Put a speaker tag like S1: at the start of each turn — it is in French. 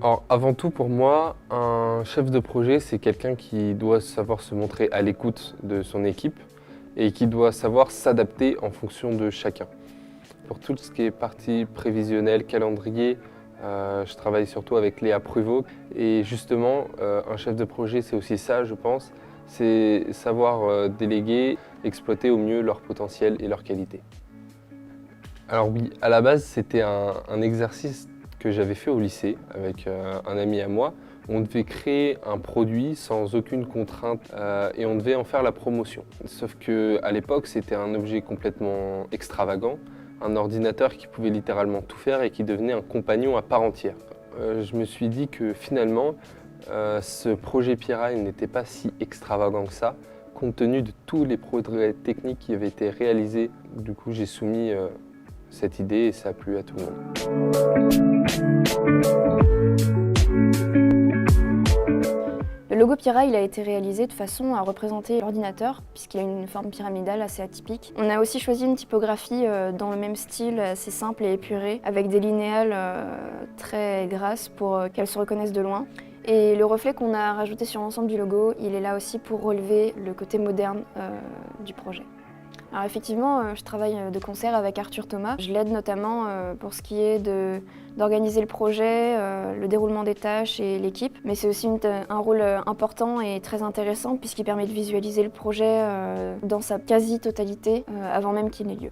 S1: Alors, avant tout, pour moi, un chef de projet, c'est quelqu'un qui doit savoir se montrer à l'écoute de son équipe et qui doit savoir s'adapter en fonction de chacun. Pour tout ce qui est partie prévisionnelle, calendrier, je travaille surtout avec Léa Pruvot. Et justement, un chef de projet, c'est aussi ça, je pense, c'est savoir déléguer, exploiter au mieux leur potentiel et leur qualité. Alors oui, à la base, c'était un exercice que j'avais fait au lycée avec un ami à moi. On devait créer un produit sans aucune contrainte et on devait en faire la promotion. Sauf qu'à l'époque, c'était un objet complètement extravagant, un ordinateur qui pouvait littéralement tout faire et qui devenait un compagnon à part entière. Je me suis dit que finalement, ce projet Pirail n'était pas si extravagant que ça, compte tenu de tous les progrès techniques qui avaient été réalisés. Du coup, j'ai soumis cette idée et ça a plu à tout le monde.
S2: Le logo Pirail a été réalisé de façon à représenter l'ordinateur, puisqu'il a une forme pyramidale assez atypique. On a aussi choisi une typographie dans le même style, assez simple et épurée, avec des linéales très grasses pour qu'elles se reconnaissent de loin. Et le reflet qu'on a rajouté sur l'ensemble du logo, il est là aussi pour relever le côté moderne du projet. Alors effectivement, je travaille de concert avec Arthur Thomas. Je l'aide notamment pour ce qui est d'organiser le projet, le déroulement des tâches et l'équipe. Mais c'est aussi un rôle important et très intéressant puisqu'il permet de visualiser le projet dans sa quasi-totalité avant même qu'il n'ait lieu.